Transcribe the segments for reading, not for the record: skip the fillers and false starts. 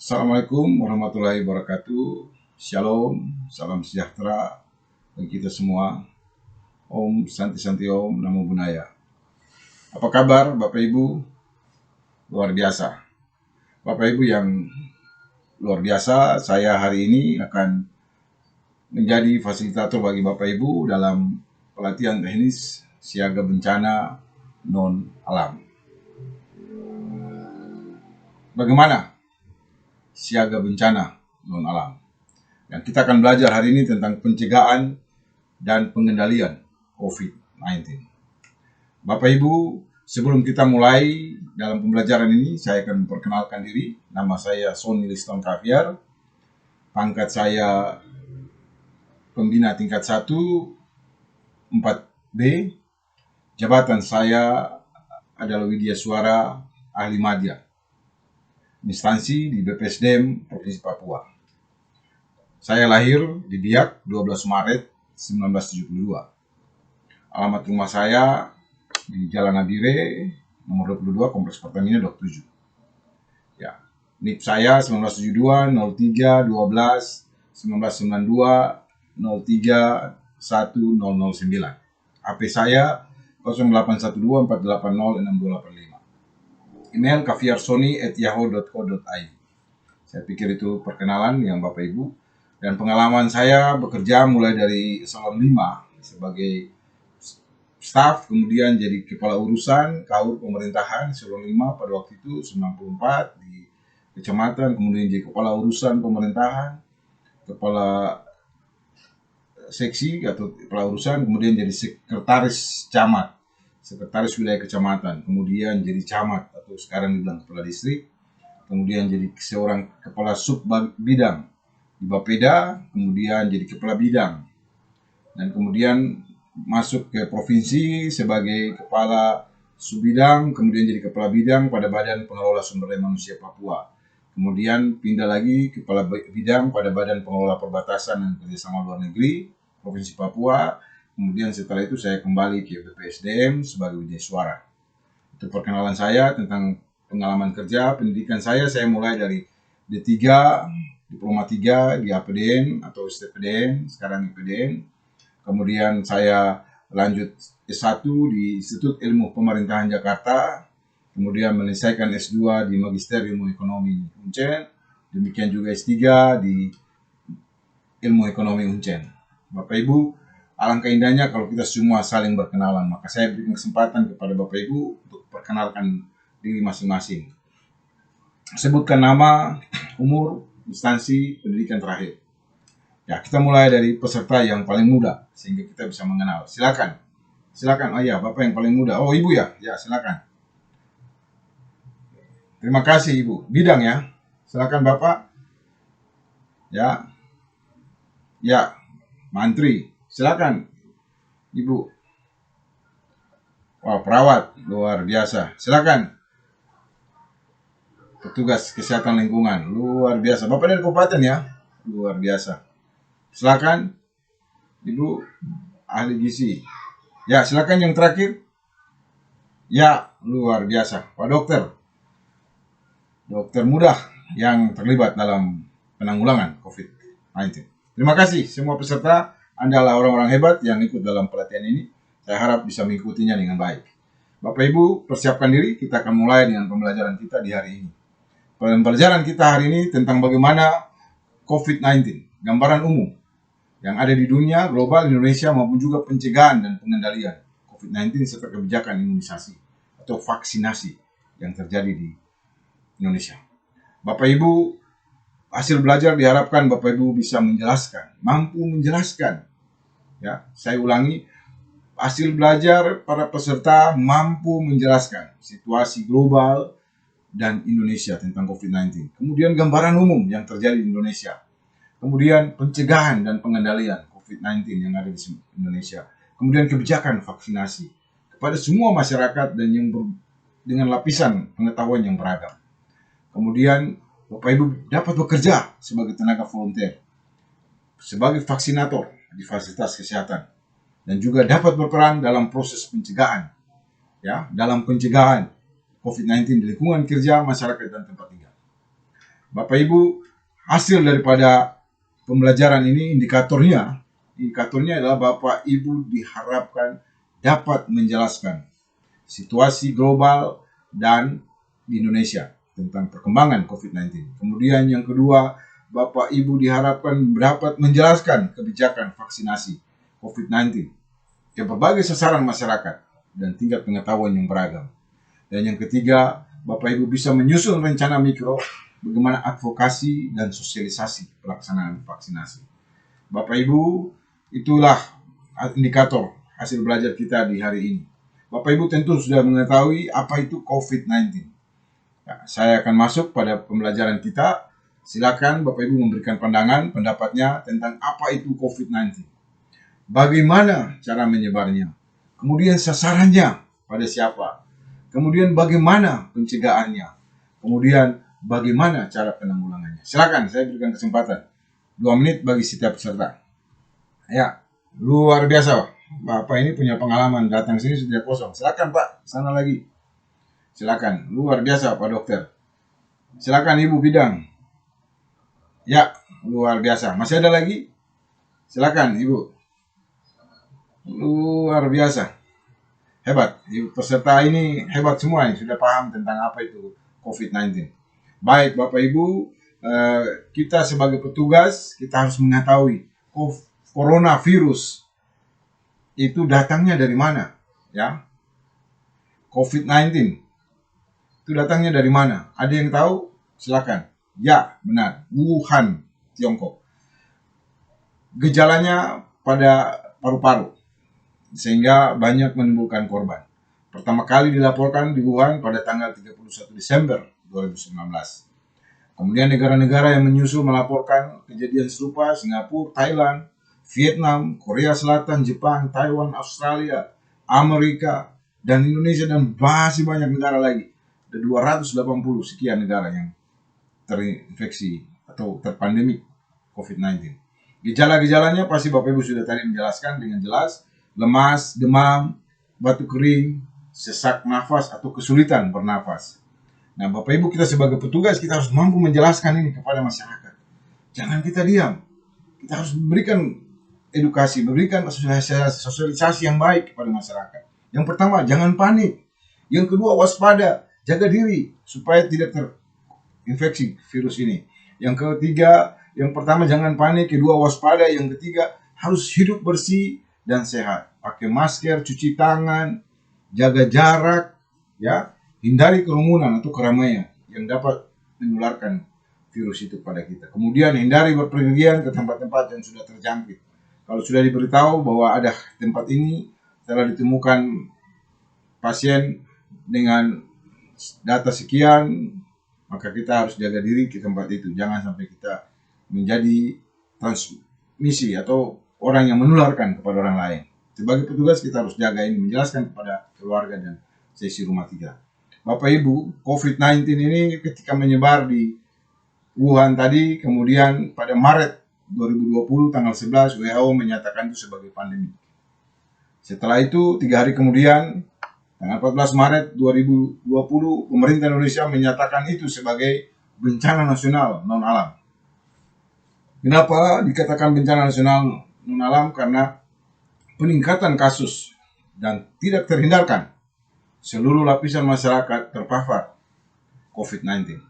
Assalamualaikum warahmatullahi wabarakatuh. Shalom, salam sejahtera bagi kita semua. Om Santi Santi Om Namo Buddhaya. Apa kabar Bapak Ibu? Luar biasa. Bapak Ibu yang luar biasa, saya hari ini akan menjadi fasilitator bagi Bapak Ibu dalam pelatihan teknis siaga bencana non alam. Bagaimana siaga bencana non alam? Dan kita akan belajar hari ini tentang pencegahan dan pengendalian COVID-19. Bapak Ibu, sebelum kita mulai dalam pembelajaran ini, saya akan memperkenalkan diri. Nama saya Sony Liston Kaviar. Pangkat saya Pembina tingkat 1 4B. Jabatan saya adalah Widya Suara Ahli Madya. Instansi di BPSDM Provinsi Papua. Saya lahir di Biak 12 Maret 1972. Alamat rumah saya di Jalan Nabire, nomor 22, Kompleks Pertamina 27. Ya, NIP saya 1972 03 12 1992 03 1009. HP saya 0812 480 6285. Email kaviarsony@yahoo.co.id. Saya pikir itu perkenalan yang Bapak Ibu. Dan pengalaman saya bekerja mulai dari eselon 5 sebagai staf, kemudian jadi kepala urusan KAUR pemerintahan eselon 5 pada waktu itu 94 di kecamatan, kemudian jadi kepala urusan pemerintahan, kepala seksi atau kepala urusan, kemudian jadi sekretaris camat, sekretaris wilayah kecamatan, kemudian jadi camat atau sekarang dibilang kepala distrik, kemudian jadi seorang kepala sub bidang di Bapeda, kemudian jadi kepala bidang, dan kemudian masuk ke provinsi sebagai kepala sub bidang, kemudian jadi kepala bidang pada Badan Pengelola Sumber Daya Manusia Papua, kemudian pindah lagi kepala bidang pada Badan Pengelola Perbatasan dan Kerjasama Luar Negeri Provinsi Papua. Kemudian setelah itu saya kembali ke BPSDM sebagai Widya Suara. Itu perkenalan saya tentang pengalaman kerja. Pendidikan saya mulai dari D3, Diploma 3 di APDN atau STPDN, sekarang IPDN. Kemudian saya lanjut S1 di Institut Ilmu Pemerintahan Jakarta. Kemudian menyelesaikan S2 di Magister Ilmu Ekonomi Uncen. Demikian juga S3 di Ilmu Ekonomi Uncen. Bapak Ibu, alangkah indahnya kalau kita semua saling berkenalan. Maka saya berikan kesempatan kepada Bapak Ibu untuk perkenalkan diri masing-masing. Sebutkan nama, umur, instansi pendidikan terakhir. Ya, kita mulai dari peserta yang paling muda sehingga kita bisa mengenal. Silakan. Oh iya, Bapak yang paling muda. Oh, Ibu ya? Ya, silakan. Terima kasih Ibu. Bidang ya. Silakan Bapak. Ya. Ya, Mantri. Silakan Ibu. Wah, perawat luar biasa. Silakan. Petugas kesehatan lingkungan luar biasa. Bapak dari kabupaten ya. Luar biasa. Silakan Ibu ahli gizi. Ya, silakan yang terakhir. Ya, luar biasa. Pak Dokter. Dokter muda yang terlibat dalam penanggulangan COVID-19. Terima kasih semua peserta. Anda adalah orang-orang hebat yang ikut dalam pelatihan ini. Saya harap bisa mengikutinya dengan baik. Bapak Ibu, persiapkan diri. Kita akan mulai dengan pembelajaran kita di hari ini. Pembelajaran kita hari ini tentang bagaimana COVID-19, gambaran umum yang ada di dunia, global, Indonesia, maupun juga pencegahan dan pengendalian COVID-19 serta kebijakan imunisasi atau vaksinasi yang terjadi di Indonesia. Bapak Ibu, hasil belajar diharapkan Bapak Ibu bisa menjelaskan, mampu menjelaskan. Ya, saya ulangi, hasil belajar para peserta mampu menjelaskan situasi global dan Indonesia tentang COVID-19. Kemudian gambaran umum yang terjadi di Indonesia. Kemudian pencegahan dan pengendalian COVID-19 yang ada di Indonesia. Kemudian kebijakan vaksinasi kepada semua masyarakat dan yang dengan lapisan pengetahuan yang beragam. Kemudian Bapak Ibu dapat bekerja sebagai tenaga volunteer, sebagai vaksinator di fasilitas kesehatan, dan juga dapat berperan dalam proses pencegahan, ya, dalam pencegahan COVID-19 di lingkungan kerja, masyarakat, dan tempat tinggal. Bapak Ibu, hasil daripada pembelajaran ini indikatornya adalah Bapak Ibu diharapkan dapat menjelaskan situasi global dan di Indonesia tentang perkembangan COVID-19. Kemudian yang kedua, Bapak Ibu diharapkan dapat menjelaskan kebijakan vaksinasi COVID-19 ke berbagai sasaran masyarakat dan tingkat pengetahuan yang beragam. Dan yang ketiga, Bapak Ibu bisa menyusun rencana mikro bagaimana advokasi dan sosialisasi pelaksanaan vaksinasi. Bapak Ibu, itulah indikator hasil belajar kita di hari ini. Bapak Ibu tentu sudah mengetahui apa itu COVID-19. Ya, saya akan masuk pada pembelajaran kita. Silakan Bapak Ibu memberikan pandangan, pendapatnya tentang apa itu COVID-19. Bagaimana cara menyebarnya? Kemudian sasarannya pada siapa? Kemudian bagaimana pencegahannya? Kemudian bagaimana cara penanggulangannya? Silakan, saya berikan kesempatan 2 menit bagi setiap peserta. Ya, luar biasa. Bapak ini punya pengalaman, datang sini sudah kosong. Silakan Pak, sana lagi. Silakan, luar biasa Pak Dokter. Silakan Ibu Bidang. Ya, luar biasa. Masih ada lagi? Silakan Ibu. Luar biasa. Hebat. Peserta ini hebat semua yang sudah paham tentang apa itu COVID-19. Baik Bapak Ibu, kita sebagai petugas, kita harus mengetahui coronavirus itu datangnya dari mana, ya? COVID-19 itu datangnya dari mana? Ada yang tahu? Silakan. Ya, benar. Wuhan, Tiongkok. Gejalanya pada paru-paru, sehingga banyak menimbulkan korban. Pertama kali dilaporkan di Wuhan pada tanggal 31 Desember 2019. Kemudian negara-negara yang menyusul melaporkan kejadian serupa: Singapura, Thailand, Vietnam, Korea Selatan, Jepang, Taiwan, Australia, Amerika, dan Indonesia, dan masih banyak negara lagi. Ada 280 sekian negara yang terinfeksi atau terpandemi COVID-19. Gejala-gejalanya pasti Bapak Ibu sudah tadi menjelaskan dengan jelas: lemas, demam, batuk kering, sesak nafas atau kesulitan bernafas. Nah Bapak Ibu, kita sebagai petugas kita harus mampu menjelaskan ini kepada masyarakat. Jangan kita diam. Kita harus memberikan edukasi, memberikan sosialisasi yang baik kepada masyarakat. Yang pertama, jangan panik. Yang kedua, waspada, jaga diri supaya tidak terinfeksi virus ini. Yang ketiga, yang pertama jangan panik, kedua waspada, yang ketiga harus hidup bersih dan sehat. Pakai masker, cuci tangan, jaga jarak, ya, hindari kerumunan atau keramaian yang dapat menularkan virus itu pada kita. Kemudian hindari berpergian ke tempat-tempat yang sudah terjangkit. Kalau sudah diberitahu bahwa ada tempat ini telah ditemukan pasien dengan data sekian, maka kita harus jaga diri ke tempat itu. Jangan sampai kita menjadi transmisi atau orang yang menularkan kepada orang lain. Sebagai petugas kita harus jaga ini, menjelaskan kepada keluarga dan sesi rumah kita. Bapak Ibu, COVID-19 ini ketika menyebar di Wuhan tadi, kemudian pada Maret 2020 tanggal 11 WHO menyatakan itu sebagai pandemi. Setelah itu 3 hari kemudian tanggal 14 Maret 2020 pemerintah Indonesia menyatakan itu sebagai bencana nasional non alam. Kenapa dikatakan bencana nasional non alam? Karena peningkatan kasus dan tidak terhindarkan seluruh lapisan masyarakat terpapar COVID-19.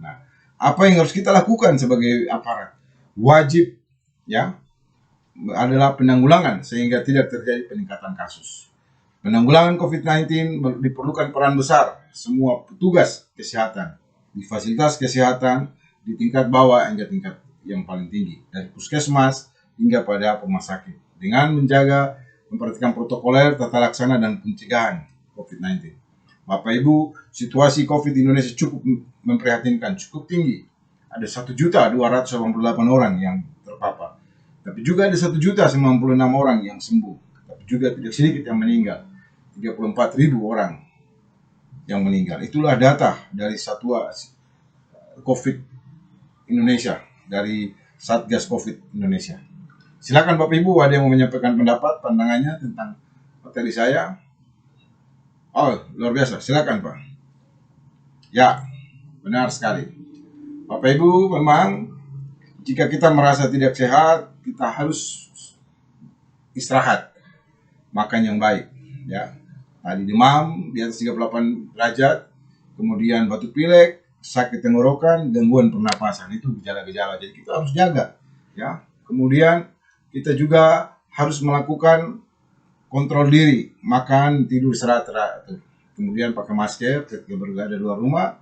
Nah, apa yang harus kita lakukan sebagai aparat? Wajib, ya, adalah penanggulangan sehingga tidak terjadi peningkatan kasus. Penanggulangan COVID-19 diperlukan peran besar semua petugas kesehatan di fasilitas kesehatan di tingkat bawah hingga tingkat yang paling tinggi, dari puskesmas hingga pada rumah sakit, dengan memperhatikan protokoler, tata laksana, dan pencegahan COVID-19. Bapak Ibu, situasi COVID di Indonesia cukup memprihatinkan, cukup tinggi. Ada 1.288 orang yang terpapar. Tapi juga ada 1.096 orang yang sembuh. Tapi juga tidak sedikit yang meninggal. 34.000 orang yang meninggal. Itulah data dari Satuan COVID Indonesia, dari Satgas COVID Indonesia. Silakan Bapak Ibu, ada yang mau menyampaikan pendapat, pandangannya tentang materi saya? Oh, luar biasa. Silakan Pak. Ya, benar sekali. Bapak Ibu, memang jika kita merasa tidak sehat, kita harus istirahat, makan yang baik, ya. Tadi demam di atas 38 derajat, kemudian batuk pilek, sakit tenggorokan, gangguan pernapasan, itu gejala-gejala. Jadi kita harus jaga, ya. Kemudian kita juga harus melakukan kontrol diri, makan, tidur secara teratur. Kemudian pakai masker ketika berada di luar rumah,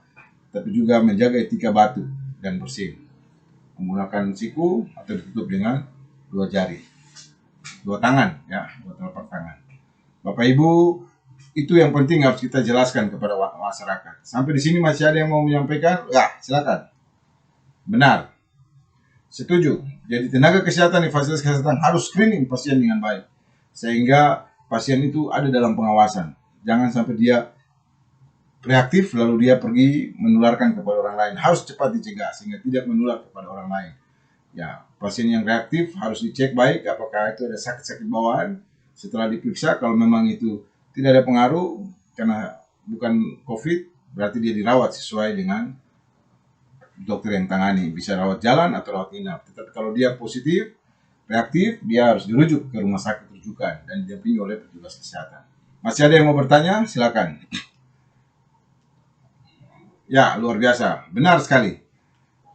tapi juga menjaga etika batuk dan bersih. Menggunakan siku atau ditutup dengan dua jari, dua tangan, ya, dua telapak tangan. Bapak Ibu, itu yang penting harus kita jelaskan kepada masyarakat. Sampai di sini masih ada yang mau menyampaikan? Ya, silakan. Benar. Setuju. Jadi tenaga kesehatan di fasilitas kesehatan harus screening pasien dengan baik. Sehingga pasien itu ada dalam pengawasan. Jangan sampai dia reaktif lalu dia pergi menularkan kepada orang lain. Harus cepat dicegah sehingga tidak menular kepada orang lain. Ya, pasien yang reaktif harus dicek baik apakah itu ada sakit-sakit bawaan. Setelah diperiksa, kalau memang itu tidak ada pengaruh karena bukan COVID, berarti dia dirawat sesuai dengan dokter yang tangani. Bisa rawat jalan atau rawat inap. Tetapi kalau dia positif, reaktif, dia harus dirujuk ke rumah sakit rujukan dan didampingi oleh petugas kesehatan. Masih ada yang mau bertanya? Silakan. Ya, luar biasa. Benar sekali.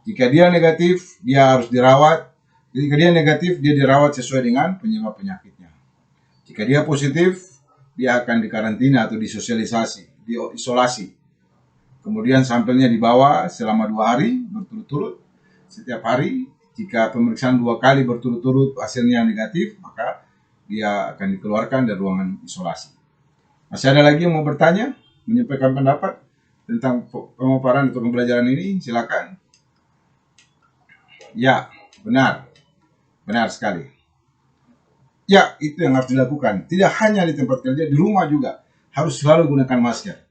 Jika dia negatif, dia harus dirawat. Jika dia negatif, dia dirawat sesuai dengan penyebab penyakitnya. Jika dia positif, dia akan dikarantina atau disosialisasi, diisolasi. Kemudian sampelnya dibawa selama 2 hari berturut-turut. Setiap hari, jika pemeriksaan 2 kali berturut-turut hasilnya negatif, maka dia akan dikeluarkan dari ruangan isolasi. Masih ada lagi yang mau bertanya, menyampaikan pendapat tentang pemaparan atau pembelajaran ini? Silakan. Ya, benar. Benar sekali. Ya, itu yang harus dilakukan. Tidak hanya di tempat kerja, di rumah juga. Harus selalu gunakan masker.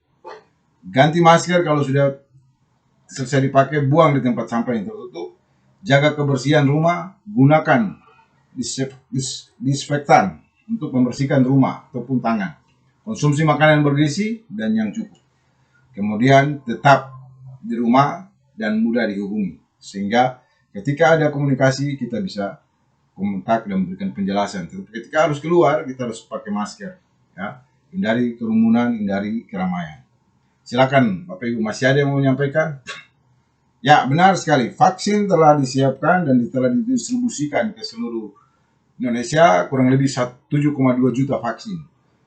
Ganti masker kalau sudah selesai dipakai, buang di tempat sampah yang tertutup. Jaga kebersihan rumah, gunakan disinfektan untuk membersihkan rumah ataupun tangan. Konsumsi makanan bergizi dan yang cukup. Kemudian tetap di rumah dan mudah dihubungi. Sehingga ketika ada komunikasi kita bisa kontak dan memberikan penjelasan. Tapi ketika harus keluar kita harus pakai masker. Ya, hindari kerumunan, hindari keramaian. Silakan Bapak Ibu, masih ada yang mau menyampaikan? Ya, benar sekali. Vaksin telah disiapkan dan telah didistribusikan ke seluruh Indonesia, kurang lebih 7,2 juta vaksin.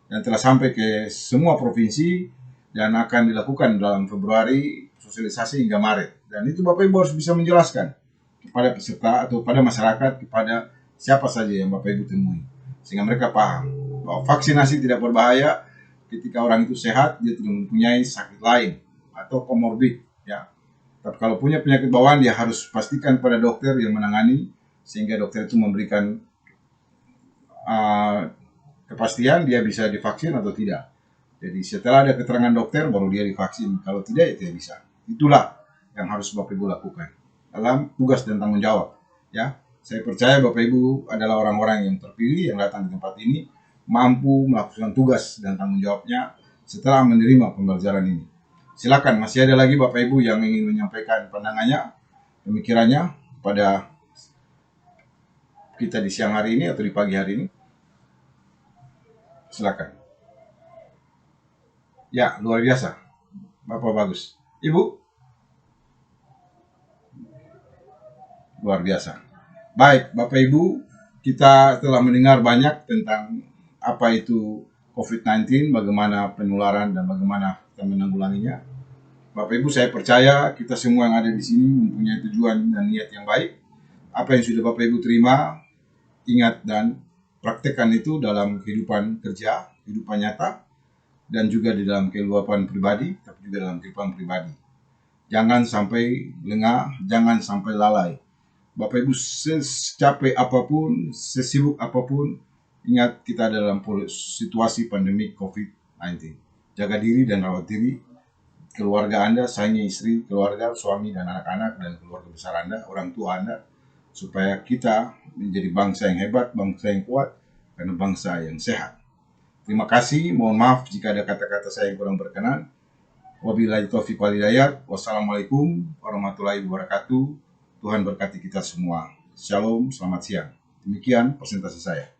Dan telah sampai ke semua provinsi dan akan dilakukan dalam Februari, sosialisasi hingga Maret. Dan itu Bapak Ibu harus bisa menjelaskan kepada peserta atau pada masyarakat, kepada siapa saja yang Bapak Ibu temui. Sehingga mereka paham bahwa vaksinasi tidak berbahaya ketika orang itu sehat, dia tidak mempunyai sakit lain atau komorbid. Ya. Tapi kalau punya penyakit bawaan, dia harus pastikan pada dokter yang menangani, sehingga dokter itu memberikan kepastian dia bisa divaksin atau tidak. Jadi setelah ada keterangan dokter, baru dia divaksin. Kalau tidak, ya tidak bisa. Itulah yang harus Bapak Ibu lakukan dalam tugas dan tanggung jawab. Ya, saya percaya Bapak Ibu adalah orang-orang yang terpilih yang datang di tempat ini, mampu melakukan tugas dan tanggung jawabnya setelah menerima pembelajaran ini. Silakan, masih ada lagi Bapak Ibu yang ingin menyampaikan pandangannya, pemikirannya pada kita di siang hari ini atau di pagi hari ini. Silakan. Ya, luar biasa. Bapak bagus. Ibu? Luar biasa. Baik, Bapak Ibu, kita telah mendengar banyak tentang apa itu COVID-19, bagaimana penularan dan bagaimana kita menanggulanginya. Bapak Ibu, saya percaya kita semua yang ada di sini mempunyai tujuan dan niat yang baik. Apa yang sudah Bapak Ibu terima, ingat dan praktekkan itu dalam kehidupan kerja, kehidupan nyata, dan juga di dalam kehidupan pribadi, tapi juga dalam kehidupan pribadi. Jangan sampai lengah, jangan sampai lalai. Bapak Ibu, secapek apapun, sesibuk apapun, ingat kita dalam situasi pandemi COVID-19. Jaga diri dan rawat diri, keluarga Anda, sayangi istri, keluarga, suami dan anak-anak, dan keluarga besar Anda, orang tua Anda, supaya kita menjadi bangsa yang hebat, bangsa yang kuat, dan bangsa yang sehat. Terima kasih, mohon maaf jika ada kata-kata saya yang kurang berkenan. Wabillahi taufiq wal hidayah. Wassalamualaikum warahmatullahi wabarakatuh. Tuhan berkati kita semua. Shalom, selamat siang. Demikian presentasi saya.